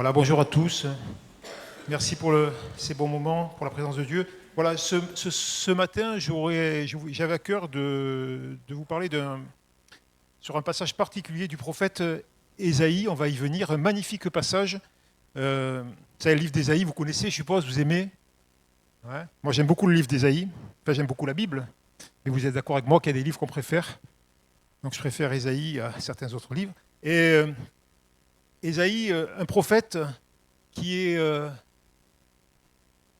Voilà, bonjour à tous. Merci pour ces bons moments, pour la présence de Dieu. Voilà, ce matin, j'avais à cœur de vous parler sur un passage particulier du prophète Ésaïe. On va y venir, un magnifique passage. C'est le livre d'Ésaïe, vous connaissez, je suppose, vous aimez. Ouais. Moi, j'aime beaucoup le livre d'Ésaïe. Enfin, j'aime beaucoup la Bible. Mais vous êtes d'accord avec moi qu'il y a des livres qu'on préfère. Donc, je préfère Ésaïe à certains autres livres. Et Ésaïe, un prophète qui est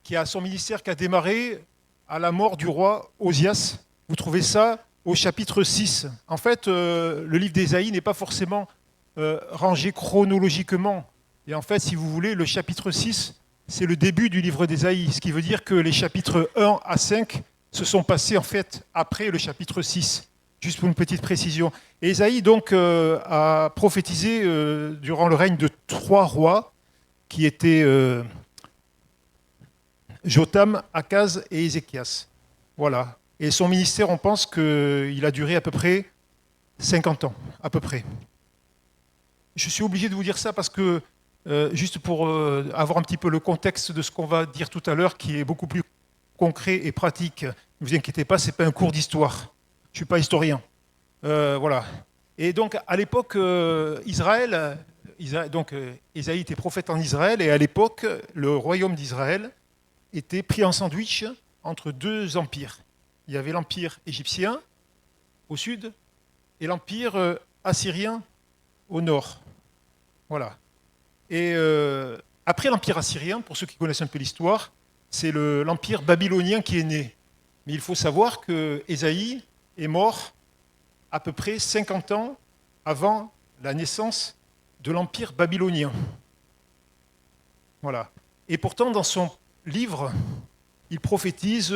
qui a son ministère qui a démarré à la mort du roi Osias. Vous trouvez ça au chapitre 6. En fait, le livre d'Ésaïe n'est pas forcément rangé chronologiquement. Et en fait, si vous voulez, le chapitre 6, c'est le début du livre d'Ésaïe, ce qui veut dire que les chapitres 1 à 5 se sont passés en fait après le chapitre 6. Juste pour une petite précision. Et Ésaïe donc a prophétisé durant le règne de 3 rois qui étaient Jotham, Akaz et Ézéchias. Voilà. Et son ministère, on pense qu'il a duré à peu près 50 ans, à peu près. Je suis obligé de vous dire ça parce que, juste pour avoir un petit peu le contexte de ce qu'on va dire tout à l'heure, qui est beaucoup plus concret et pratique, ne vous inquiétez pas, ce n'est pas un cours d'histoire. Je ne suis pas historien. Voilà. Et donc, à l'époque, Ésaïe était prophète en Israël, et à l'époque, le royaume d'Israël était pris en sandwich entre 2 empires. Il y avait l'empire égyptien au sud et l'empire assyrien au nord. Voilà. Et après l'empire assyrien, pour ceux qui connaissent un peu l'histoire, c'est l'empire babylonien qui est né. Mais il faut savoir que Ésaïe est mort à peu près 50 ans avant la naissance de l'empire babylonien. Voilà. Et pourtant, dans son livre, il prophétise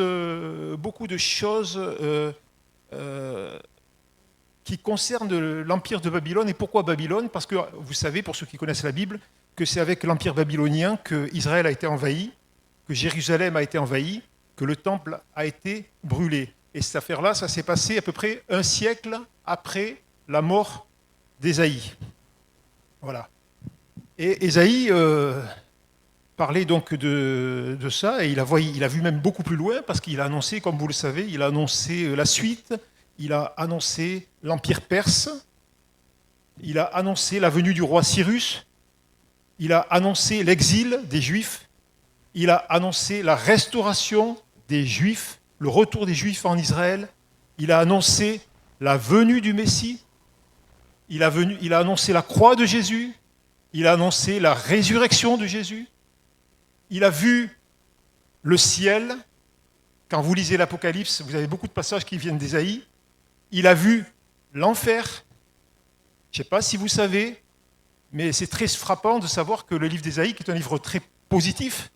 beaucoup de choses qui concernent l'empire de Babylone. Et pourquoi Babylone? Parce que vous savez, pour ceux qui connaissent la Bible, que c'est avec l'empire babylonien que Israël a été envahi, que Jérusalem a été envahi, que le temple a été brûlé. Et cette affaire-là, ça s'est passé à peu près un siècle après la mort d'Ésaïe. Voilà. Et Ésaïe parlait donc de ça, et il a vu même beaucoup plus loin, parce qu'il a annoncé, comme vous le savez, il a annoncé la suite, il a annoncé l'Empire perse, il a annoncé la venue du roi Cyrus, il a annoncé l'exil des Juifs, il a annoncé la restauration des Juifs, le retour des Juifs en Israël, il a annoncé la venue du Messie, il a annoncé la croix de Jésus, il a annoncé la résurrection de Jésus, il a vu le ciel. Quand vous lisez l'Apocalypse, vous avez beaucoup de passages qui viennent d'Ésaïe. Il a vu l'enfer. Je ne sais pas si vous savez, mais c'est très frappant de savoir que le livre d'Ésaïe, qui est un livre très positif,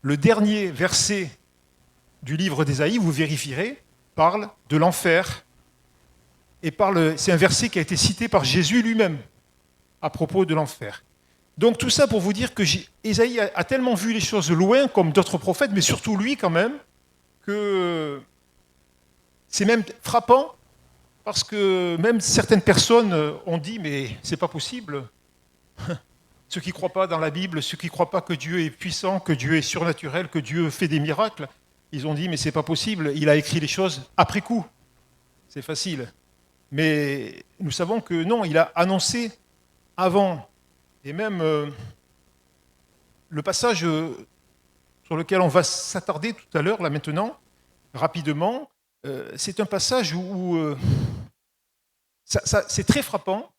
le dernier verset du livre d'Ésaïe, vous vérifierez, parle de l'enfer. Et c'est un verset qui a été cité par Jésus lui-même à propos de l'enfer. Donc tout ça pour vous dire que Ésaïe a tellement vu les choses loin, comme d'autres prophètes, mais surtout lui quand même, que c'est même frappant, parce que même certaines personnes ont dit, mais c'est pas possible. Ceux qui ne croient pas dans la Bible, ceux qui ne croient pas que Dieu est puissant, que Dieu est surnaturel, que Dieu fait des miracles, ils ont dit, mais c'est pas possible, il a écrit les choses après coup. C'est facile. Mais nous savons que non, il a annoncé avant. Et même le passage sur lequel on va s'attarder tout à l'heure, là maintenant, rapidement, c'est un passage où c'est très frappant,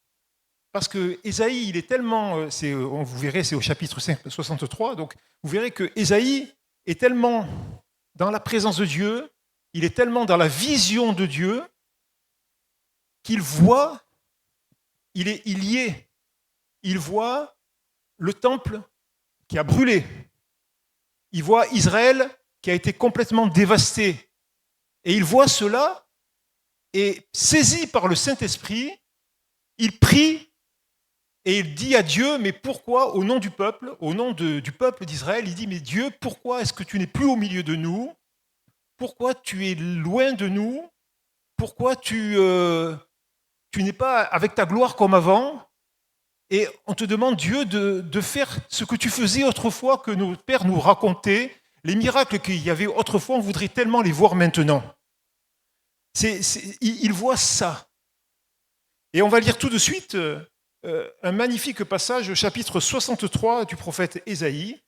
parce que Ésaïe, il est tellement, vous verrez, c'est au chapitre 63, donc vous verrez que Ésaïe est tellement dans la présence de Dieu, il est tellement dans la vision de Dieu, qu'il voit, il y est, il voit le temple qui a brûlé. Il voit Israël qui a été complètement dévasté. Et il voit cela, et saisi par le Saint-Esprit, il prie et il dit à Dieu, mais pourquoi, au nom du peuple, au nom du peuple d'Israël, il dit, mais Dieu, pourquoi est-ce que tu n'es plus au milieu de nous? Pourquoi tu es loin de nous? Pourquoi tu n'es pas avec ta gloire comme avant? et on te demande, Dieu, de faire ce que tu faisais autrefois, que nos pères nous racontaient, les miracles qu'il y avait autrefois, on voudrait tellement les voir maintenant. Il voit ça. Et on va lire tout de suite un magnifique passage au chapitre 63 du prophète Ésaïe,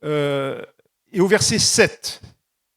et au verset 7.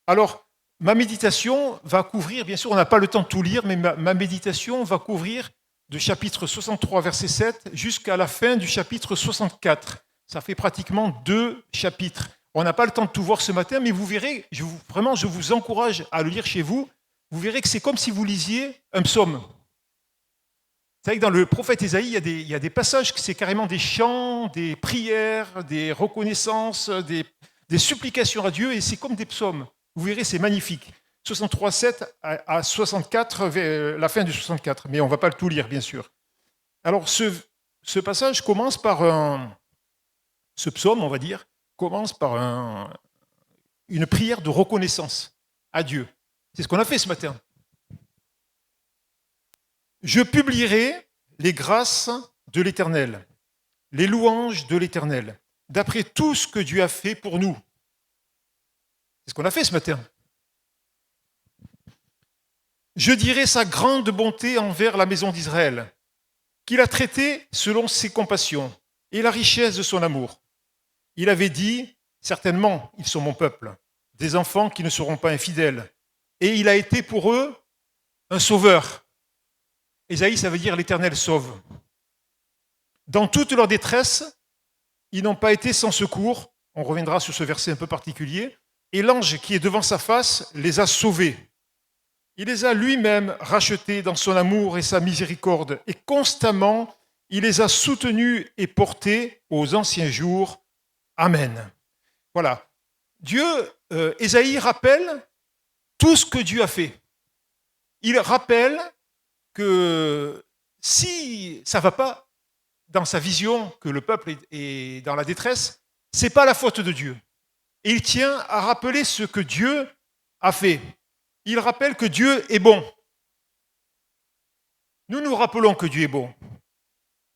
Alors, ma méditation va couvrir, bien sûr, on n'a pas le temps de tout lire, mais ma méditation va couvrir de chapitre 63, verset 7, jusqu'à la fin du chapitre 64. Ça fait pratiquement 2 chapitres. On n'a pas le temps de tout voir ce matin, mais vous verrez, je vous encourage à le lire chez vous. Vous verrez que c'est comme si vous lisiez un psaume. Vous savez que dans le prophète Ésaïe, il y a des passages que c'est carrément des chants, des prières, des reconnaissances, des supplications à Dieu, et c'est comme des psaumes. Vous verrez, c'est magnifique. 63, 7 à 64, la fin du 64, mais on ne va pas le tout lire, bien sûr. Alors, ce passage commence par ce psaume, on va dire, commence par une prière de reconnaissance à Dieu. C'est ce qu'on a fait ce matin. Je publierai les grâces de l'Éternel, les louanges de l'Éternel, d'après tout ce que Dieu a fait pour nous. C'est ce qu'on a fait ce matin. Je dirai sa grande bonté envers la maison d'Israël, qu'il a traitée selon ses compassions et la richesse de son amour. Il avait dit, certainement, ils sont mon peuple, des enfants qui ne seront pas infidèles. Et il a été pour eux un sauveur. Ésaïe, ça veut dire l'Éternel sauve. Dans toute leur détresse, ils n'ont pas été sans secours. On reviendra sur ce verset un peu particulier. Et l'ange qui est devant sa face les a sauvés. Il les a lui-même rachetés dans son amour et sa miséricorde. Et constamment, il les a soutenus et portés aux anciens jours. Amen. Voilà. Ésaïe rappelle tout ce que Dieu a fait. Il rappelle que si ça ne va pas dans sa vision, que le peuple est dans la détresse, ce n'est pas la faute de Dieu. Et il tient à rappeler ce que Dieu a fait. Il rappelle que Dieu est bon. Nous nous rappelons que Dieu est bon.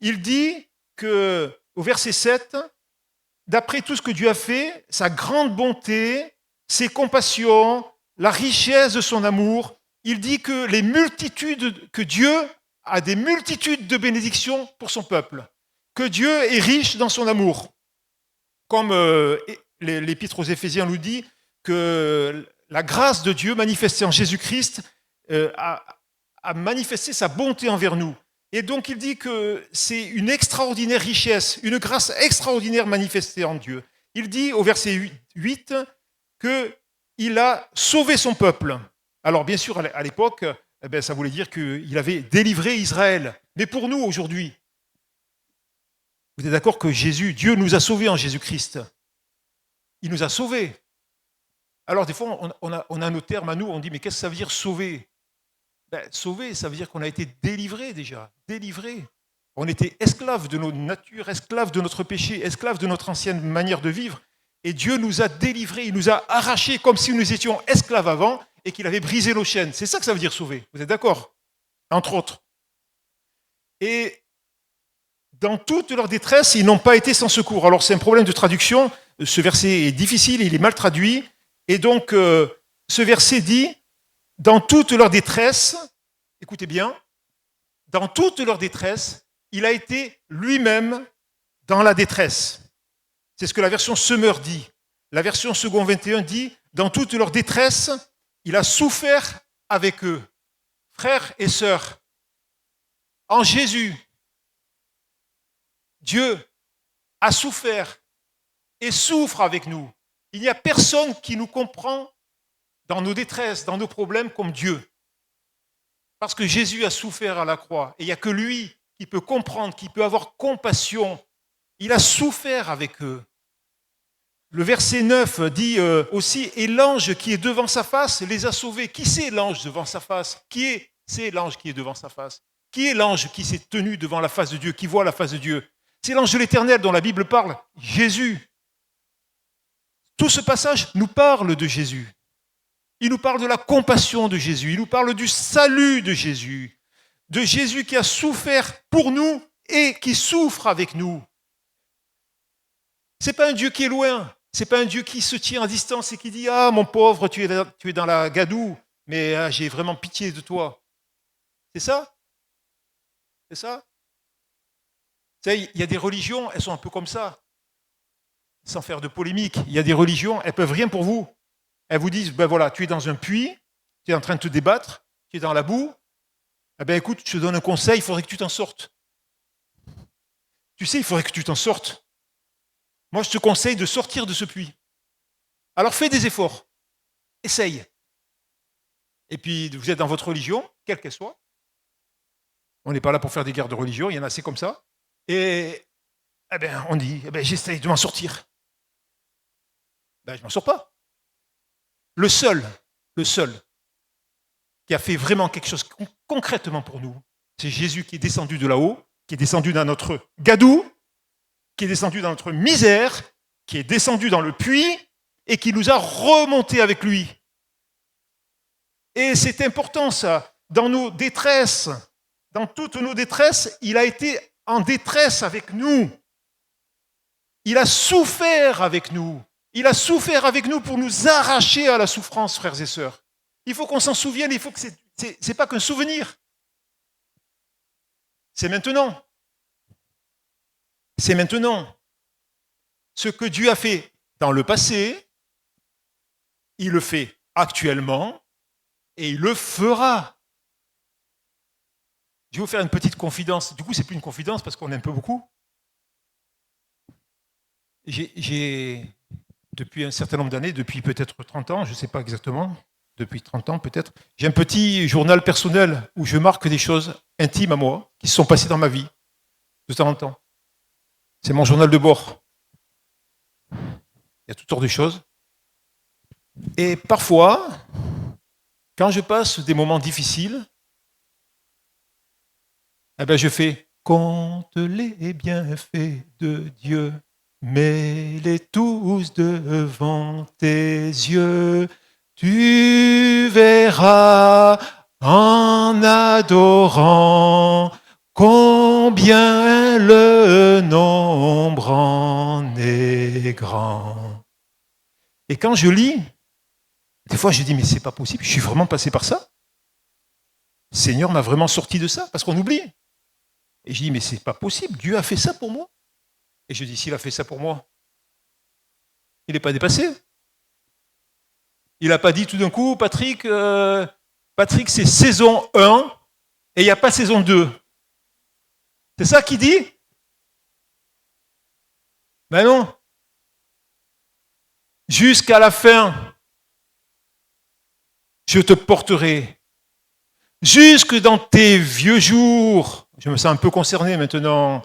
Il dit au verset 7, d'après tout ce que Dieu a fait, sa grande bonté, ses compassions, la richesse de son amour, il dit que Dieu a des multitudes de bénédictions pour son peuple, que Dieu est riche dans son amour. Comme l'Épître aux Éphésiens nous dit, que la grâce de Dieu manifestée en Jésus-Christ a manifesté sa bonté envers nous. Et donc il dit que c'est une extraordinaire richesse, une grâce extraordinaire manifestée en Dieu. Il dit au verset 8 qu'il a sauvé son peuple. Alors bien sûr, à l'époque, ça voulait dire qu'il avait délivré Israël. Mais pour nous, aujourd'hui, vous êtes d'accord que Dieu nous a sauvés en Jésus-Christ. Il nous a sauvés. Alors des fois, on a nos termes à nous, on dit, mais qu'est-ce que ça veut dire sauver ? Sauver, ça veut dire qu'on a été délivrés déjà, délivrés. On était esclaves de nos natures, esclaves de notre péché, esclaves de notre ancienne manière de vivre. Et Dieu nous a délivrés, il nous a arrachés comme si nous étions esclaves avant et qu'il avait brisé nos chaînes. C'est ça que ça veut dire sauver. Vous êtes d'accord ? Entre autres. Et dans toute leur détresse, ils n'ont pas été sans secours. Alors c'est un problème de traduction. Ce verset est difficile, il est mal traduit. Et donc, ce verset dit, dans toute leur détresse, écoutez bien, dans toute leur détresse, il a été lui-même dans la détresse. C'est ce que la version Semeur dit. La version Second 21 dit, dans toute leur détresse, il a souffert avec eux. Frères et sœurs, en Jésus, Dieu a souffert et souffre avec nous. Il n'y a personne qui nous comprend dans nos détresses, dans nos problèmes comme Dieu. Parce que Jésus a souffert à la croix. Et il n'y a que lui qui peut comprendre, qui peut avoir compassion. Il a souffert avec eux. Le verset 9 dit aussi, et l'ange qui est devant sa face les a sauvés. Qui c'est l'ange devant sa face ? C'est l'ange qui est devant sa face. Qui est l'ange qui s'est tenu devant la face de Dieu, qui voit la face de Dieu ? C'est l'ange de l'Éternel dont la Bible parle, Jésus. Tout ce passage nous parle de Jésus. Il nous parle de la compassion de Jésus, il nous parle du salut de Jésus qui a souffert pour nous et qui souffre avec nous. Ce n'est pas un Dieu qui est loin, ce n'est pas un Dieu qui se tient à distance et qui dit « Ah, mon pauvre, tu es dans la gadoue, mais j'ai vraiment pitié de toi. » C'est ça? C'est ça? Vous savez, il y a des religions, elles sont un peu comme ça, sans faire de polémique. Il y a des religions, elles peuvent rien pour vous. Elles vous disent, ben voilà, tu es dans un puits, tu es en train de te débattre, tu es dans la boue, eh ben écoute, je te donne un conseil, il faudrait que tu t'en sortes. Tu sais, il faudrait que tu t'en sortes. Moi, je te conseille de sortir de ce puits. Alors fais des efforts, essaye. Et puis, vous êtes dans votre religion, quelle qu'elle soit. On n'est pas là pour faire des guerres de religion, il y en a assez comme ça. Et eh ben, on dit, eh ben, j'essaye de m'en sortir. Ben, je ne m'en sors pas. Le seul qui a fait vraiment quelque chose concrètement pour nous, c'est Jésus qui est descendu de là-haut, qui est descendu dans notre gadou, qui est descendu dans notre misère, qui est descendu dans le puits et qui nous a remontés avec lui. Et c'est important ça. Dans nos détresses, dans toutes nos détresses, il a été en détresse avec nous. Il a souffert avec nous. Il a souffert avec nous pour nous arracher à la souffrance, frères et sœurs. Il faut qu'on s'en souvienne, il faut que c'est pas qu'un souvenir. C'est maintenant. C'est maintenant. Ce que Dieu a fait dans le passé, il le fait actuellement et il le fera. Je vais vous faire une petite confidence. Du coup, c'est plus une confidence parce qu'on aime un peu beaucoup. J'ai depuis un certain nombre d'années, depuis peut-être 30 ans, je ne sais pas exactement, depuis 30 ans peut-être, j'ai un petit journal personnel où je marque des choses intimes à moi qui se sont passées dans ma vie de temps en temps. C'est mon journal de bord. Il y a toutes sortes de choses. Et parfois, quand je passe des moments difficiles, eh ben je fais « Compte les bienfaits de Dieu ». Mets-les tous devant tes yeux, tu verras en adorant combien le nombre en est grand. Et quand je lis, des fois je dis mais c'est pas possible, je suis vraiment passé par ça. Le Seigneur m'a vraiment sorti de ça, parce qu'on oublie. Et je dis mais c'est pas possible, Dieu a fait ça pour moi. Et je dis, s'il a fait ça pour moi, il n'est pas dépassé. Il n'a pas dit tout d'un coup, Patrick, c'est saison 1 et il n'y a pas saison 2. C'est ça qu'il dit? Ben non. Jusqu'à la fin, je te porterai. Jusque dans tes vieux jours. Je me sens un peu concerné maintenant.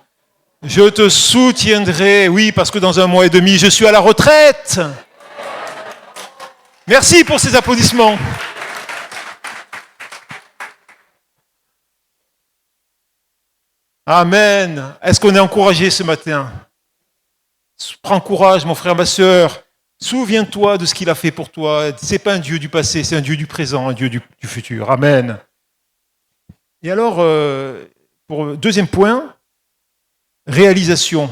Je te soutiendrai, oui, parce que dans 1 mois et demi, je suis à la retraite. Merci pour ces applaudissements. Amen. Est-ce qu'on est encouragé ce matin? Prends courage, mon frère, ma sœur. Souviens-toi de ce qu'il a fait pour toi. Ce n'est pas un Dieu du passé, c'est un Dieu du présent, un Dieu du futur. Amen. Et alors, pour le deuxième point, réalisation.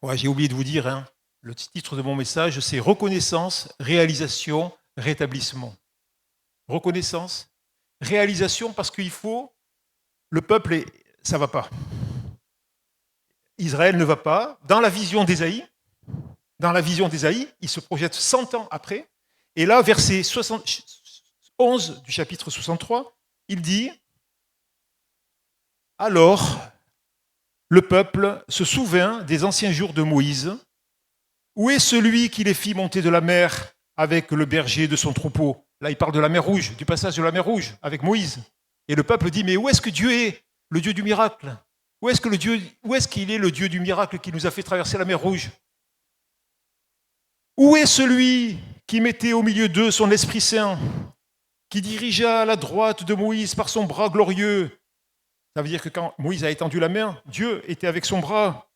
Ouais, j'ai oublié de vous dire, hein, le titre de mon message, c'est reconnaissance, réalisation, rétablissement. Reconnaissance, réalisation, parce qu'il faut, le peuple, ça ne va pas. Israël ne va pas. Dans la vision d'Ésaïe, il se projette 100 ans après. Et là, verset 11 du chapitre 63, il dit « Alors, le peuple se souvint des anciens jours de Moïse. Où est celui qui les fit monter de la mer avec le berger de son troupeau ?» Là, il parle de la mer Rouge, du passage de la mer Rouge avec Moïse. Et le peuple dit, mais où est-ce que Dieu est, le Dieu du miracle? Où est-ce qu'il est le Dieu du miracle qui nous a fait traverser la mer Rouge? Où est celui qui mettait au milieu d'eux son Esprit Saint, qui dirigea à la droite de Moïse par son bras glorieux? Ça veut dire que quand Moïse a étendu la main, Dieu était avec son bras,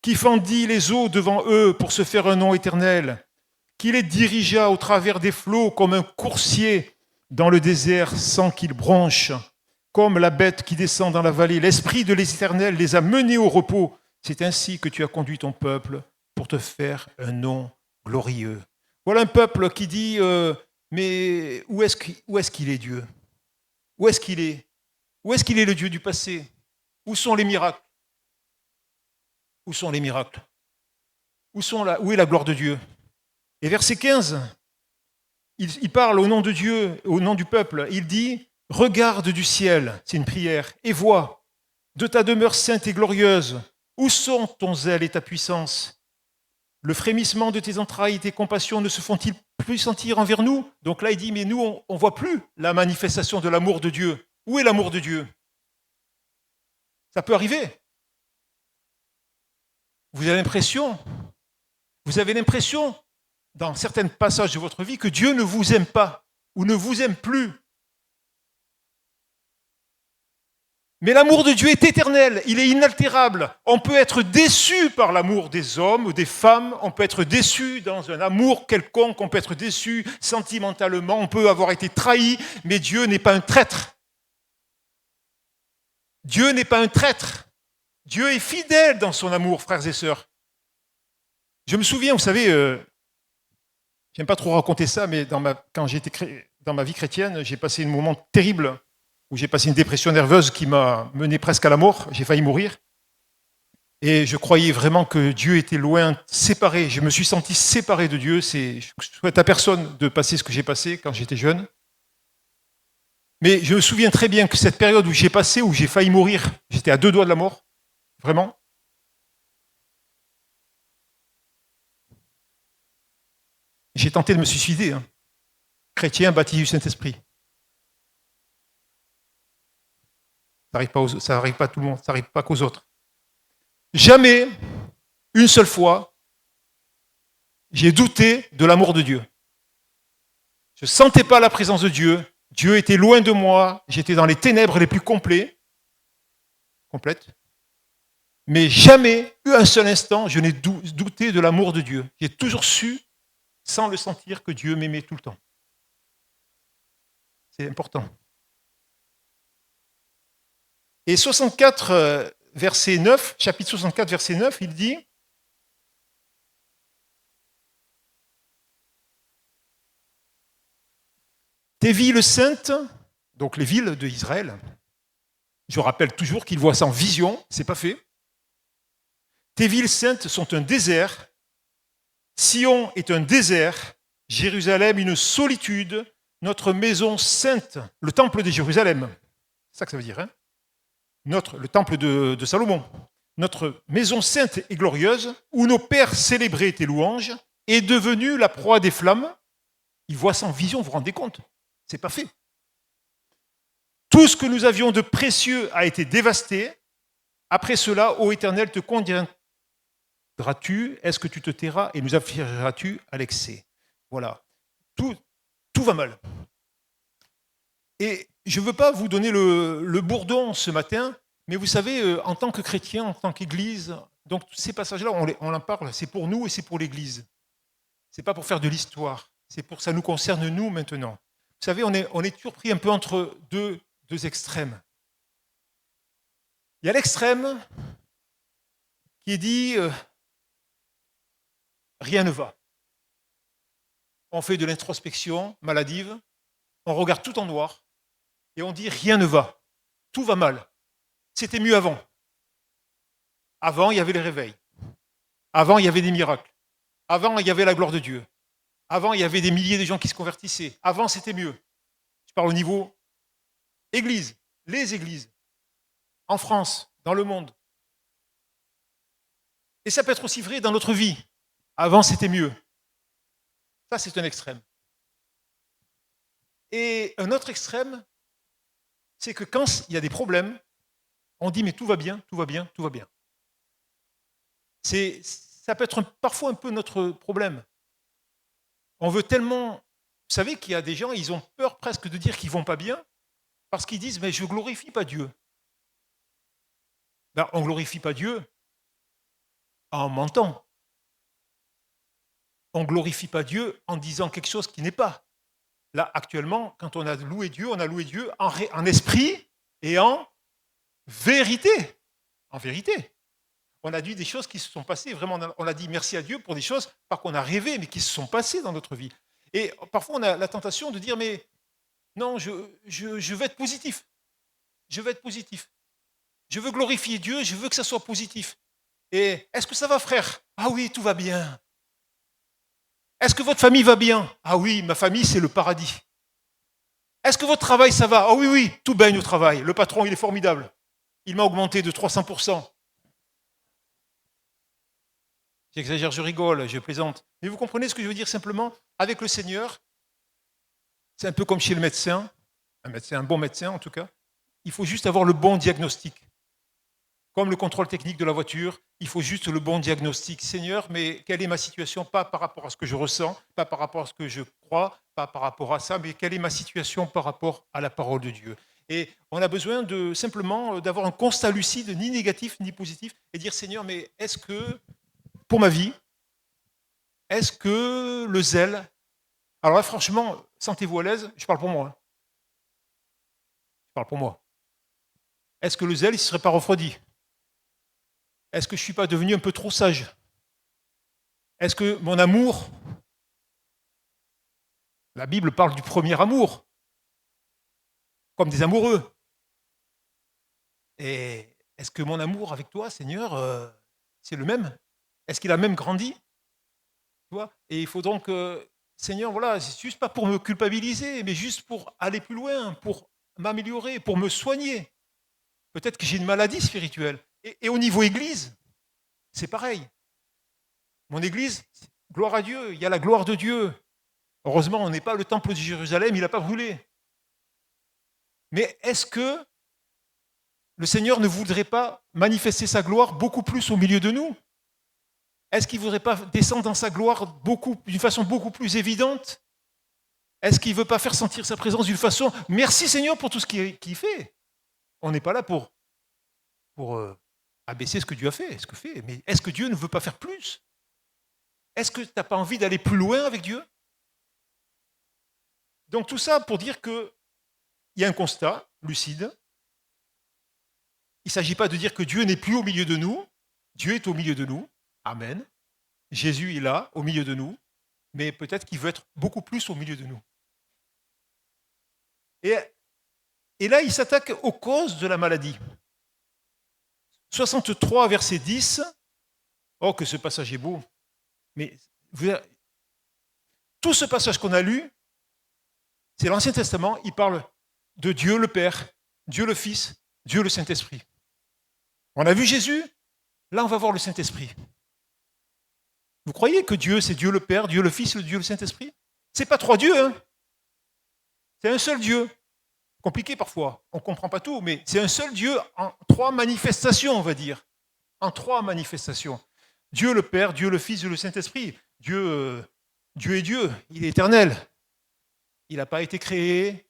qui fendit les eaux devant eux pour se faire un nom éternel, qui les dirigea au travers des flots comme un coursier dans le désert sans qu'ils bronchent, comme la bête qui descend dans la vallée. L'Esprit de l'Éternel les a menés au repos. C'est ainsi que tu as conduit ton peuple pour te faire un nom glorieux. Voilà un peuple qui dit mais où est-ce qu'il est Dieu? Où est-ce qu'il est? Où est-ce qu'il est le Dieu du passé? Où sont les miracles? Où sont les miracles? Où est la gloire de Dieu? Et verset 15, il parle au nom de Dieu, au nom du peuple. Il dit, regarde du ciel, c'est une prière, et vois, de ta demeure sainte et glorieuse, où sont ton zèle et ta puissance? Le frémissement de tes entrailles et tes compassions ne se font-ils plus sentir envers nous? Donc là, il dit, mais nous, on ne voit plus la manifestation de l'amour de Dieu. Où est l'amour de Dieu? Ça peut arriver. Vous avez l'impression, dans certains passages de votre vie, que Dieu ne vous aime pas ou ne vous aime plus. Mais l'amour de Dieu est éternel, il est inaltérable. On peut être déçu par l'amour des hommes ou des femmes, on peut être déçu dans un amour quelconque, on peut être déçu sentimentalement, on peut avoir été trahi, mais Dieu n'est pas un traître. Dieu n'est pas un traître. Dieu est fidèle dans son amour, frères et sœurs. Je me souviens, vous savez, j'aime pas trop raconter ça, mais quand j'étais dans ma vie chrétienne, j'ai passé un moment terrible où j'ai passé une dépression nerveuse qui m'a mené presque à la mort. J'ai failli mourir. Et je croyais vraiment que Dieu était loin, séparé. Je me suis senti séparé de Dieu. Je souhaite à personne de passer ce que j'ai passé quand j'étais jeune. Mais je me souviens très bien que cette période où j'ai passé, où j'ai failli mourir, j'étais à 2 doigts de la mort, vraiment. J'ai tenté de me suicider. Chrétien, baptisé du Saint-Esprit. Ça n'arrive pas à tout le monde, ça n'arrive pas qu'aux autres. Jamais, une seule fois, j'ai douté de l'amour de Dieu. Je ne sentais pas la présence de Dieu. Dieu était loin de moi. J'étais dans les ténèbres les plus complètes. Mais jamais, un seul instant, je n'ai douté de l'amour de Dieu. J'ai toujours su, sans le sentir, que Dieu m'aimait tout le temps. C'est important. Et 64, verset 9, chapitre 64, verset 9, il dit « Tes villes saintes, donc les villes d'Israël, je rappelle toujours qu'ils voient ça en vision, c'est pas fait. Tes villes saintes sont un désert, Sion est un désert, Jérusalem une solitude, notre maison sainte, le temple de Jérusalem. » C'est ça que ça veut dire, hein? Le temple de Salomon, notre maison sainte et glorieuse, où nos pères célébraient tes louanges, est devenue la proie des flammes. Ils voient ça en vision, vous vous rendez compte? C'est pas fait. Tout ce que nous avions de précieux a été dévasté. Après cela, ô Éternel, te conduiras-tu? Est-ce que tu te tairas et nous affligeras-tu à l'excès? Voilà. Tout va mal. Et je ne veux pas vous donner le bourdon ce matin, mais vous savez, en tant que chrétien, en tant qu'Église, donc ces passages-là, on en parle, c'est pour nous et c'est pour l'Église. Ce n'est pas pour faire de l'histoire, ça nous concerne nous maintenant. Vous savez, on est toujours pris un peu entre deux extrêmes. Il y a l'extrême qui dit rien ne va. On fait de l'introspection maladive, on regarde tout en noir, et on dit rien ne va, tout va mal. C'était mieux avant. Avant, il y avait les réveils. Avant, il y avait des miracles. Avant, il y avait la gloire de Dieu. Avant, il y avait des milliers de gens qui se convertissaient. Avant, c'était mieux. Je parle au niveau église, les églises, en France, dans le monde. Et ça peut être aussi vrai dans notre vie. Avant, c'était mieux. Ça, c'est un extrême. Et un autre extrême, c'est que quand il y a des problèmes, on dit mais tout va bien, tout va bien, tout va bien. Ça peut être parfois un peu notre problème. On veut tellement... Vous savez qu'il y a des gens, ils ont peur presque de dire qu'ils ne vont pas bien, parce qu'ils disent mais je ne glorifie pas Dieu. Ben, on ne glorifie pas Dieu en mentant. On ne glorifie pas Dieu en disant quelque chose qui n'est pas. Là, actuellement, quand on a loué Dieu en esprit et en vérité. En vérité. On a dit des choses qui se sont passées, vraiment, on a dit merci à Dieu pour des choses, pas qu'on a rêvé, mais qui se sont passées dans notre vie. Et parfois, on a la tentation de dire, mais non, je veux être positif. Je veux être positif. Je veux glorifier Dieu, je veux que ça soit positif. Et est-ce que ça va, frère? Ah oui, tout va bien. Est-ce que votre famille va bien? Ah oui, ma famille, c'est le paradis. Est-ce que votre travail, ça va? Ah oui, oui, tout baigne au travail. Le patron, il est formidable. Il m'a augmenté de 300%. J'exagère, je rigole, je plaisante. Mais vous comprenez ce que je veux dire simplement? Avec le Seigneur, c'est un peu comme chez le médecin, un bon médecin en tout cas. Il faut juste avoir le bon diagnostic. Comme le contrôle technique de la voiture, il faut juste le bon diagnostic. Seigneur, mais quelle est ma situation? Pas par rapport à ce que je ressens, pas par rapport à ce que je crois, pas par rapport à ça, mais quelle est ma situation par rapport à la parole de Dieu? Et on a besoin de simplement d'avoir un constat lucide, ni négatif ni positif, et dire Seigneur, mais est-ce que pour ma vie, est-ce que le zèle, alors là franchement, sentez-vous à l'aise, je parle pour moi. Je parle pour moi. Est-ce que le zèle, il ne serait pas refroidi? Est-ce que je ne suis pas devenu un peu trop sage? Est-ce que mon amour, la Bible parle du premier amour, comme des amoureux. Et est-ce que mon amour avec toi, Seigneur, c'est le même? Est-ce qu'il a même grandi? Tu vois? Et il faut donc, Seigneur, voilà, c'est juste pas pour me culpabiliser, mais juste pour aller plus loin, pour m'améliorer, pour me soigner. Peut-être que j'ai une maladie spirituelle. Et au niveau église, c'est pareil. Mon église, gloire à Dieu, il y a la gloire de Dieu. Heureusement, on n'est pas le temple de Jérusalem, il n'a pas brûlé. Mais est-ce que le Seigneur ne voudrait pas manifester sa gloire beaucoup plus au milieu de nous? Est-ce qu'il ne voudrait pas descendre dans sa gloire d'une façon beaucoup plus évidente? Est-ce qu'il ne veut pas faire sentir sa présence d'une façon... Merci Seigneur pour tout ce qu'il fait. On n'est pas là pour abaisser ce que Dieu a fait, mais est-ce que Dieu ne veut pas faire plus? Est-ce que tu n'as pas envie d'aller plus loin avec Dieu? Donc tout ça pour dire qu'il y a un constat lucide. Il ne s'agit pas de dire que Dieu n'est plus au milieu de nous. Dieu est au milieu de nous. Amen. Jésus est là, au milieu de nous. Mais peut-être qu'il veut être beaucoup plus au milieu de nous. Et là, il s'attaque aux causes de la maladie. 63, verset 10. Oh, que ce passage est beau. Mais tout ce passage qu'on a lu, c'est l'Ancien Testament, il parle de Dieu le Père, Dieu le Fils, Dieu le Saint-Esprit. On a vu Jésus, là on va voir le Saint-Esprit. Vous croyez que Dieu, c'est Dieu le Père, Dieu le Fils, Dieu le Saint-Esprit? C'est pas trois dieux, hein? C'est un seul Dieu. Compliqué parfois, on ne comprend pas tout, mais c'est un seul Dieu en trois manifestations, on va dire. En trois manifestations. Dieu le Père, Dieu le Fils, Dieu le Saint-Esprit. Dieu est Dieu, il est éternel. Il n'a pas été créé,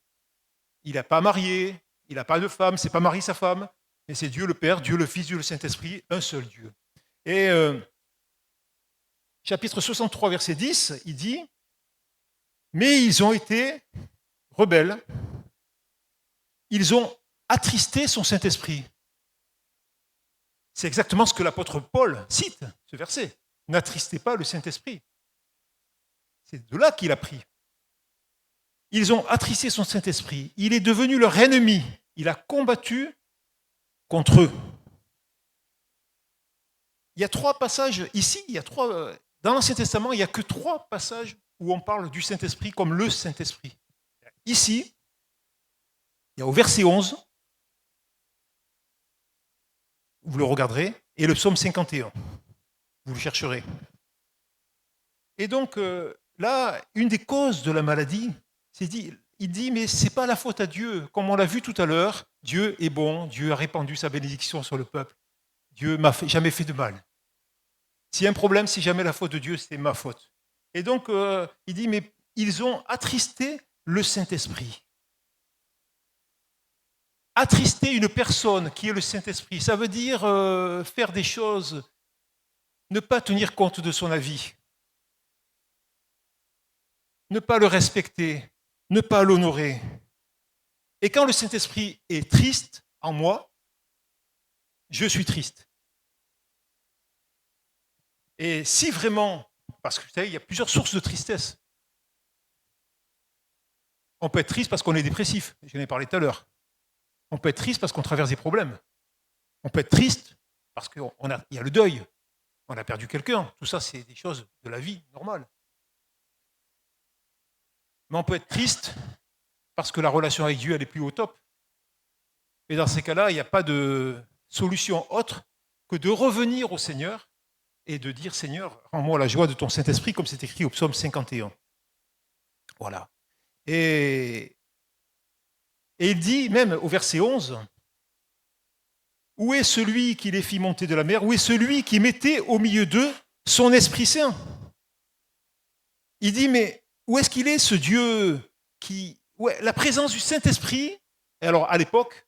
il n'a pas marié, il n'a pas de femme, c'est pas Marie sa femme, mais c'est Dieu le Père, Dieu le Fils, Dieu le Saint-Esprit, un seul Dieu. Et chapitre 63, verset 10, il dit « Mais ils ont été rebelles, ils ont attristé son Saint-Esprit. » C'est exactement ce que l'apôtre Paul cite, ce verset. « N'attristez pas le Saint-Esprit. » C'est de là qu'il a pris. Ils ont attristé son Saint-Esprit. Il est devenu leur ennemi. Il a combattu contre eux. Il y a trois passages ici, dans l'Ancien Testament, il n'y a que trois passages où on parle du Saint-Esprit comme le Saint-Esprit. Ici, il y a au verset 11, vous le regarderez, et le psaume 51. Vous le chercherez. Et donc, là, une des causes de la maladie, il dit, mais ce n'est pas la faute à Dieu. Comme on l'a vu tout à l'heure, Dieu est bon, Dieu a répandu sa bénédiction sur le peuple. Dieu m'a jamais fait de mal. S'il y a un problème, c'est jamais la faute de Dieu, c'est ma faute. Et donc, il dit, mais ils ont attristé le Saint-Esprit. Attrister une personne qui est le Saint-Esprit, ça veut dire faire des choses, ne pas tenir compte de son avis, ne pas le respecter, ne pas l'honorer. Et quand le Saint-Esprit est triste en moi, je suis triste. Et si vraiment, parce que vous savez, il y a plusieurs sources de tristesse. On peut être triste parce qu'on est dépressif, j'en ai parlé tout à l'heure. On peut être triste parce qu'on traverse des problèmes. On peut être triste parce qu'il y a le deuil. On a perdu quelqu'un. Tout ça, c'est des choses de la vie normale. Mais on peut être triste parce que la relation avec Dieu, elle est plus au top. Et dans ces cas-là, il n'y a pas de solution autre que de revenir au Seigneur et de dire, Seigneur, rends-moi la joie de ton Saint-Esprit, comme c'est écrit au psaume 51. Voilà. Et il dit, même au verset 11, où est celui qui les fit monter de la mer? Où est celui qui mettait au milieu d'eux son Esprit Saint? Il dit, mais où est-ce qu'il est, ce Dieu qui... Ouais, la présence du Saint-Esprit, et alors à l'époque,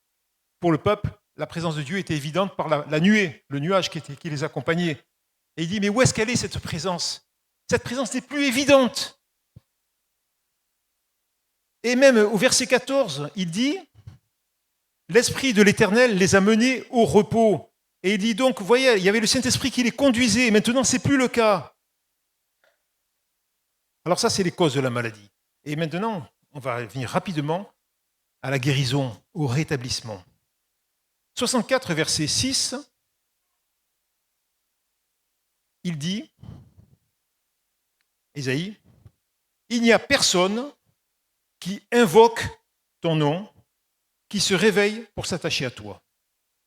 pour le peuple, la présence de Dieu était évidente par la nuée, le nuage qui les accompagnait. Et il dit, mais où est-ce qu'elle est, cette présence? Cette présence n'est plus évidente. Et même au verset 14, il dit, l'Esprit de l'Éternel les a menés au repos. Et il dit donc, vous voyez, il y avait le Saint-Esprit qui les conduisait, et maintenant, ce n'est plus le cas. Alors ça, c'est les causes de la maladie. Et maintenant, on va venir rapidement à la guérison, au rétablissement. 64, verset 6, il dit, Ésaïe, il n'y a personne qui invoque ton nom, qui se réveille pour s'attacher à toi.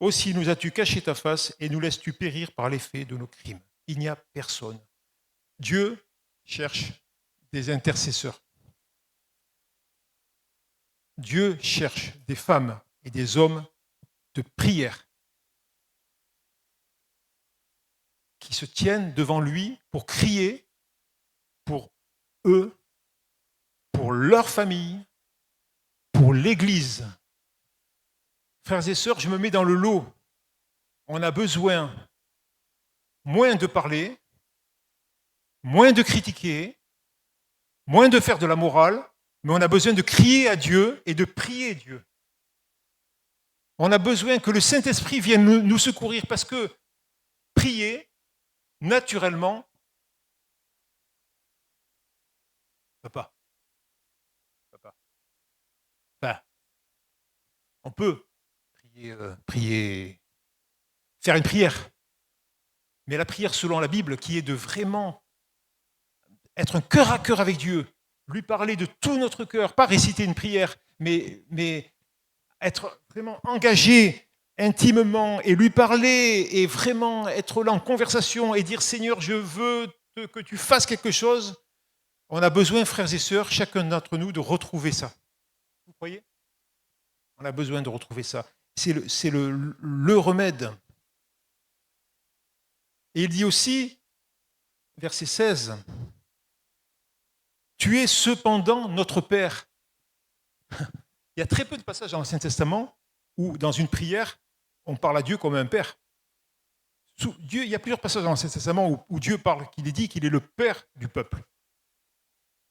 Aussi nous as-tu caché ta face et nous laisses-tu périr par l'effet de nos crimes. Il n'y a personne. Dieu cherche des intercesseurs. Dieu cherche des femmes et des hommes de prière qui se tiennent devant lui pour crier pour eux, pour leur famille, pour l'Église. Frères et sœurs, je me mets dans le lot. On a besoin moins de parler, moins de critiquer, moins de faire de la morale, mais on a besoin de crier à Dieu et de prier Dieu. On a besoin que le Saint-Esprit vienne nous secourir parce que prier, naturellement, on ne peut pas. Enfin, on peut prier, faire une prière. Mais la prière selon la Bible, qui est de vraiment être un cœur à cœur avec Dieu, lui parler de tout notre cœur, pas réciter une prière, mais être vraiment engagé intimement et lui parler et vraiment être là en conversation et dire Seigneur, je veux que tu fasses quelque chose. On a besoin, frères et sœurs, chacun d'entre nous, de retrouver ça. Vous croyez? On a besoin de retrouver ça. C'est le remède. Et il dit aussi, verset 16, tu es cependant notre Père. Il y a très peu de passages dans l'Ancien Testament où, dans une prière, on parle à Dieu comme un Père. Dieu, il y a plusieurs passages dans l'Ancien Testament où Dieu parle, qu'il est dit qu'il est le Père du peuple.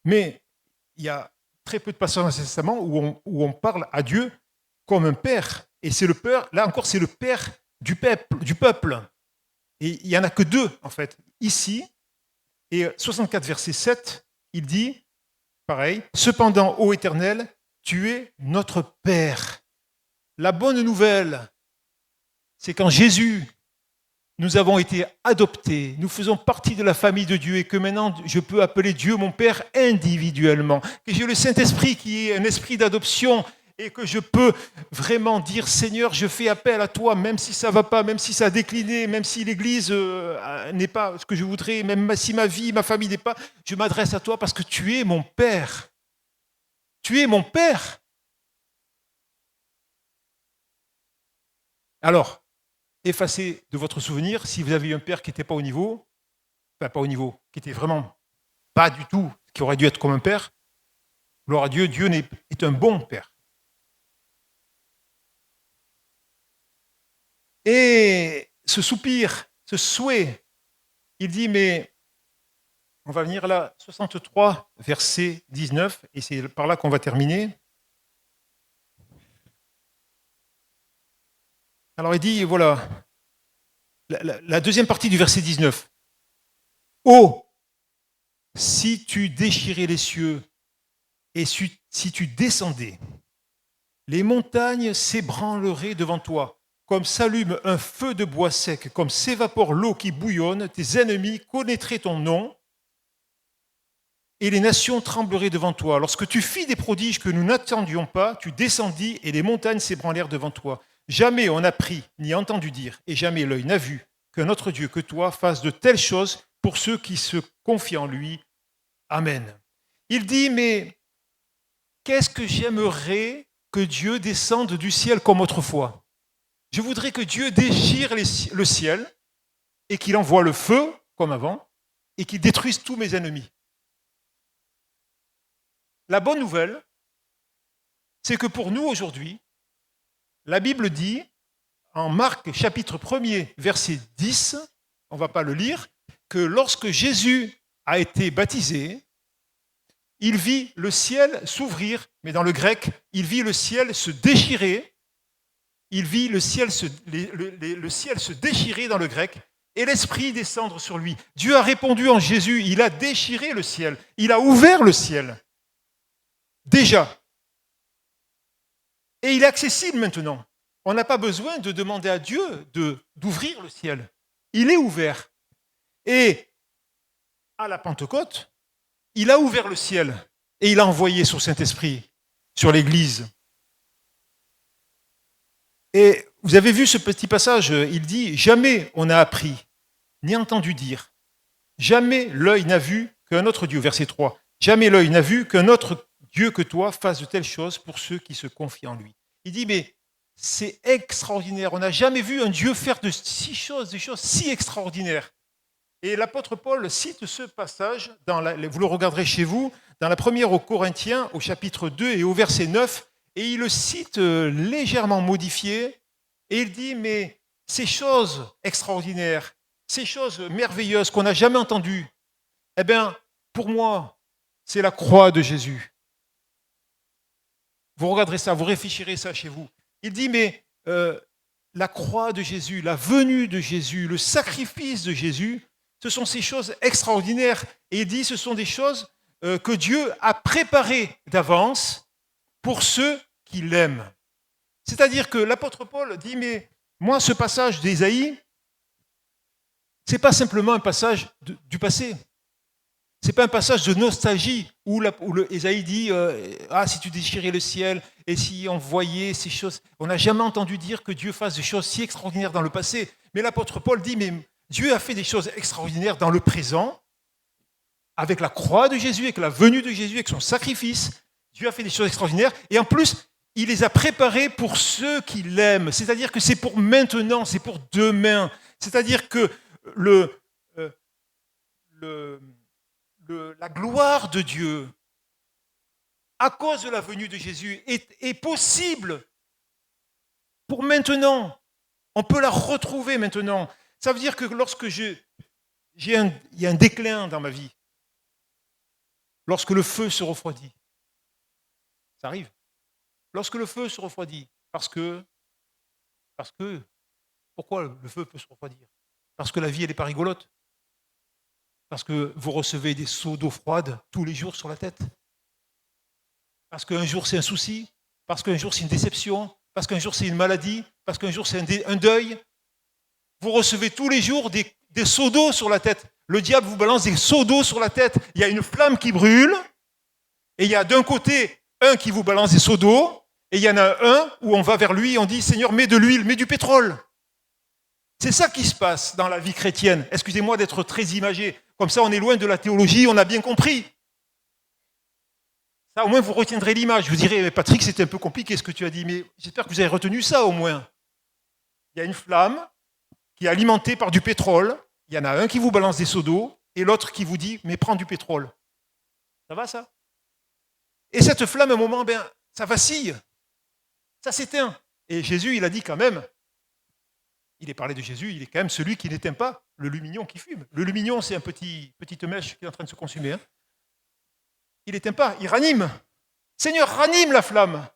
Mais il y a très peu de passages dans l'Ancien Testament où on parle à Dieu comme un Père. Et c'est le Père, là encore, c'est le Père du peuple. Et il n'y en a que deux, en fait, ici. Et 64, verset 7, il dit, pareil, « Cependant, ô Éternel, tu es notre Père. » La bonne nouvelle, c'est qu'en Jésus, nous avons été adoptés, nous faisons partie de la famille de Dieu et que maintenant, je peux appeler Dieu mon Père individuellement. Que j'ai le Saint-Esprit qui est un esprit d'adoption et que je peux vraiment dire, Seigneur, je fais appel à toi, même si ça ne va pas, même si ça a décliné, même si l'Église n'est pas ce que je voudrais, même si ma vie, ma famille n'est pas, je m'adresse à toi parce que tu es mon Père. Tu es mon Père. Alors, effacez de votre souvenir si vous avez eu un père qui n'était pas au niveau, enfin pas au niveau, qui était vraiment pas du tout, qui aurait dû être comme un père. Gloire à Dieu, Dieu est un bon père. Et ce soupir, ce souhait, il dit, mais on va venir là, 63, verset 19, et c'est par là qu'on va terminer. Alors il dit, voilà, la deuxième partie du verset 19. Oh, si tu déchirais les cieux et si tu descendais, les montagnes s'ébranleraient devant toi, comme s'allume un feu de bois sec, comme s'évapore l'eau qui bouillonne, tes ennemis connaîtraient ton nom, et les nations trembleraient devant toi. Lorsque tu fis des prodiges que nous n'attendions pas, tu descendis et les montagnes s'ébranlèrent devant toi. Jamais on n'a pris ni entendu dire, et jamais l'œil n'a vu qu'un autre Dieu que toi fasse de telles choses pour ceux qui se confient en lui. Amen. Il dit, mais qu'est-ce que j'aimerais que Dieu descende du ciel comme autrefois. Je voudrais que Dieu déchire le ciel et qu'il envoie le feu, comme avant, et qu'il détruise tous mes ennemis. La bonne nouvelle, c'est que pour nous aujourd'hui, la Bible dit, en Marc chapitre 1er, verset 10, on ne va pas le lire, que lorsque Jésus a été baptisé, il vit le ciel s'ouvrir, mais dans le grec, il vit le ciel se déchirer, il vit le ciel se déchirer dans le grec, et l'Esprit descendre sur lui. Dieu a répondu en Jésus, il a déchiré le ciel, il a ouvert le ciel, déjà. Et il est accessible maintenant. On n'a pas besoin de demander à Dieu d'ouvrir le ciel. Il est ouvert. Et à la Pentecôte, il a ouvert le ciel et il a envoyé son Saint-Esprit sur l'Église. Et vous avez vu ce petit passage, il dit « Jamais on n'a appris, ni entendu dire, jamais l'œil n'a vu qu'un autre Dieu », verset 3, « Jamais l'œil n'a vu qu'un autre Dieu que toi fasse de telles choses pour ceux qui se confient en lui. » Il dit « Mais c'est extraordinaire, on n'a jamais vu un Dieu faire des choses si extraordinaires. » Et l'apôtre Paul cite ce passage, vous le regarderez chez vous, dans la première aux Corinthiens, au chapitre 2 et au verset 9, et il le cite légèrement modifié, et il dit, mais ces choses extraordinaires, ces choses merveilleuses qu'on n'a jamais entendues, eh bien, pour moi, c'est la croix de Jésus. Vous regarderez ça, vous réfléchirez ça chez vous. Il dit, mais la croix de Jésus, la venue de Jésus, le sacrifice de Jésus, ce sont ces choses extraordinaires. Et il dit, ce sont des choses que Dieu a préparées d'avance pour ceux qui l'aiment. C'est-à-dire que l'apôtre Paul dit, mais moi, ce passage d'Ésaïe, ce n'est pas simplement un passage du passé. Ce n'est pas un passage de nostalgie où Ésaïe dit ah, si tu déchirais le ciel et si on voyait ces choses. On n'a jamais entendu dire que Dieu fasse des choses si extraordinaires dans le passé. Mais l'apôtre Paul dit mais Dieu a fait des choses extraordinaires dans le présent, avec la croix de Jésus, avec la venue de Jésus, avec son sacrifice. Dieu a fait des choses extraordinaires et en plus, il les a préparées pour ceux qui l'aiment. C'est-à-dire que c'est pour maintenant, c'est pour demain. C'est-à-dire que la gloire de Dieu, à cause de la venue de Jésus, est possible pour maintenant. On peut la retrouver maintenant. Ça veut dire que lorsque il y a un déclin dans ma vie, lorsque le feu se refroidit, ça arrive. Lorsque le feu se refroidit, parce que, pourquoi le feu peut se refroidir? Parce que la vie, elle n'est pas rigolote. Parce que vous recevez des seaux d'eau froide tous les jours sur la tête. Parce qu'un jour c'est un souci, parce qu'un jour c'est une déception, parce qu'un jour c'est une maladie, parce qu'un jour c'est un deuil. Vous recevez tous les jours des seaux d'eau sur la tête. Le diable vous balance des seaux d'eau sur la tête. Il y a une flamme qui brûle, et il y a d'un côté un qui vous balance des seaux d'eau, et il y en a un où on va vers lui et on dit « Seigneur, mets de l'huile, mets du pétrole ». C'est ça qui se passe dans la vie chrétienne. Excusez-moi d'être très imagé. Comme ça, on est loin de la théologie, on a bien compris. Ça, au moins, vous retiendrez l'image. Vous direz, Patrick, c'était un peu compliqué ce que tu as dit, mais j'espère que vous avez retenu ça au moins. Il y a une flamme qui est alimentée par du pétrole. Il y en a un qui vous balance des seaux d'eau et l'autre qui vous dit, mais prends du pétrole. Ça va, ça? Et cette flamme, à un moment, ça vacille. Ça s'éteint. Et Jésus, il a dit quand même, il est parlé de Jésus, il est quand même celui qui n'éteint pas le lumignon qui fume. Le lumignon, c'est un petite mèche qui est en train de se consumer. Il n'éteint pas, il ranime. Seigneur, ranime la flamme.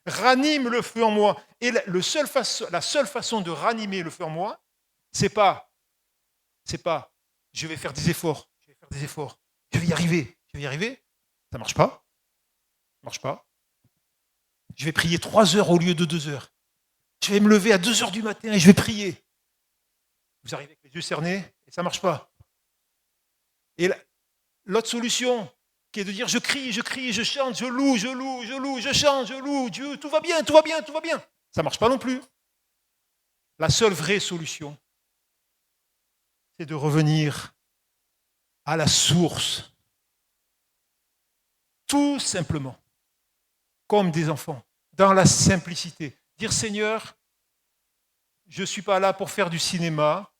Ranime le feu en moi. Et la seule façon de ranimer le feu en moi, c'est pas, je vais faire des efforts, je vais y arriver. Ça marche pas, ça marche pas. Je vais prier 3 heures au lieu de 2 heures. Je vais me lever à 2 heures du matin et je vais prier. Vous arrivez avec les yeux cernés et ça marche pas. Et l'autre solution, qui est de dire je crie, je chante, je loue, je chante, je loue, Dieu, tout va bien. Ça marche pas non plus. La seule vraie solution, c'est de revenir à la source. Tout simplement. Comme des enfants, dans la simplicité. Dire Seigneur, je ne suis pas là pour faire du cinéma,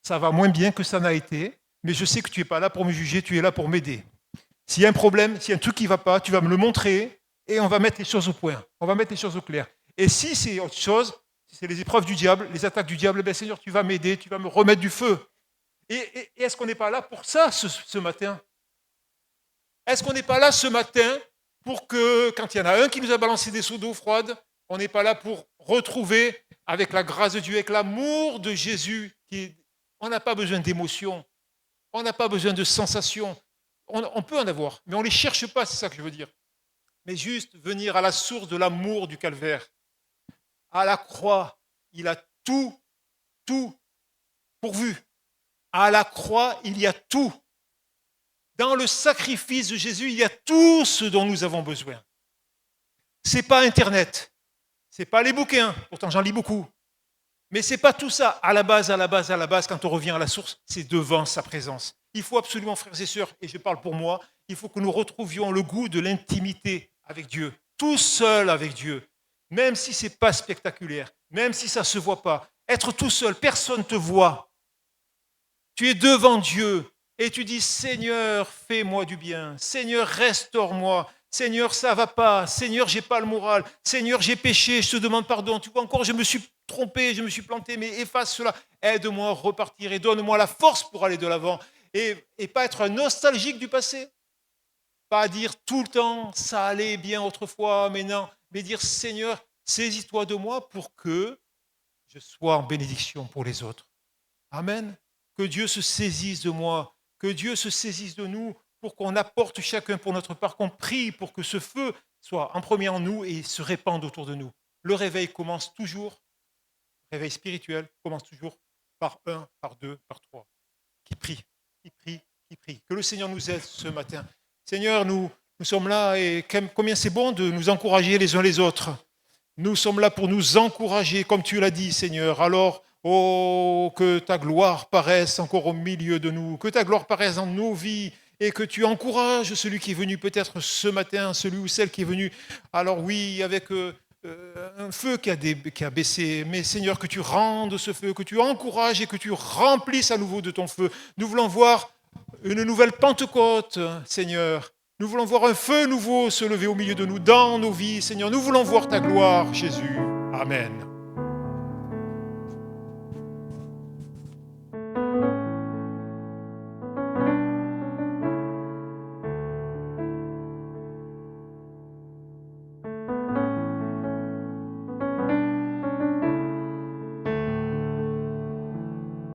ça va moins bien que ça n'a été, mais je sais que tu n'es pas là pour me juger, tu es là pour m'aider. S'il y a un problème, s'il y a un truc qui ne va pas, tu vas me le montrer et on va mettre les choses au point, on va mettre les choses au clair. Et si c'est autre chose, si c'est les épreuves du diable, les attaques du diable, ben Seigneur, tu vas m'aider, tu vas me remettre du feu. Et est-ce qu'on n'est pas là pour ça ce matin? Est-ce qu'on n'est pas là ce matin pour que, quand il y en a un qui nous a balancé des seaux d'eau froide, on n'est pas là pour retrouver, avec la grâce de Dieu, avec l'amour de Jésus, on n'a pas besoin d'émotions, on n'a pas besoin de sensations. On peut en avoir, mais on ne les cherche pas, c'est ça que je veux dire. Mais juste venir à la source de l'amour du calvaire. À la croix, il a tout pourvu. À la croix, il y a tout. Dans le sacrifice de Jésus, il y a tout ce dont nous avons besoin. Ce n'est pas Internet, ce n'est pas les bouquins, pourtant j'en lis beaucoup. Mais ce n'est pas tout ça. À la base, quand on revient à la source, c'est devant sa présence. Il faut absolument, frères et sœurs, et je parle pour moi, il faut que nous retrouvions le goût de l'intimité avec Dieu, tout seul avec Dieu, même si ce n'est pas spectaculaire, même si ça ne se voit pas. Être tout seul, personne ne te voit. Tu es devant Dieu et tu dis, Seigneur, fais-moi du bien. Seigneur, restaure-moi. Seigneur, ça ne va pas. Seigneur, je n'ai pas le moral. Seigneur, j'ai péché, je te demande pardon. Tu vois encore, je me suis trompé, je me suis planté, mais efface cela. Aide-moi à repartir et donne-moi la force pour aller de l'avant. Et pas être un nostalgique du passé. Pas dire tout le temps, ça allait bien autrefois, mais non. Mais dire, Seigneur, saisis-toi de moi pour que je sois en bénédiction pour les autres. Amen. Que Dieu se saisisse de moi, que Dieu se saisisse de nous pour qu'on apporte chacun pour notre part, qu'on prie pour que ce feu soit en premier en nous et se répande autour de nous. Le réveil commence toujours, le réveil spirituel commence toujours par 1, par 2, par 3. Qui prie. Que le Seigneur nous aide ce matin. Seigneur, nous sommes là et combien c'est bon de nous encourager les uns les autres. Nous sommes là pour nous encourager, comme tu l'as dit, Seigneur. Alors, oh, que ta gloire paraisse encore au milieu de nous, que ta gloire paraisse dans nos vies et que tu encourages celui qui est venu peut-être ce matin, celui ou celle qui est venu, alors oui, avec un feu qui a baissé, mais Seigneur, que tu rendes ce feu, que tu encourages et que tu remplisses à nouveau de ton feu. Nous voulons voir une nouvelle Pentecôte, Seigneur. Nous voulons voir un feu nouveau se lever au milieu de nous, dans nos vies, Seigneur. Nous voulons voir ta gloire, Jésus. Amen.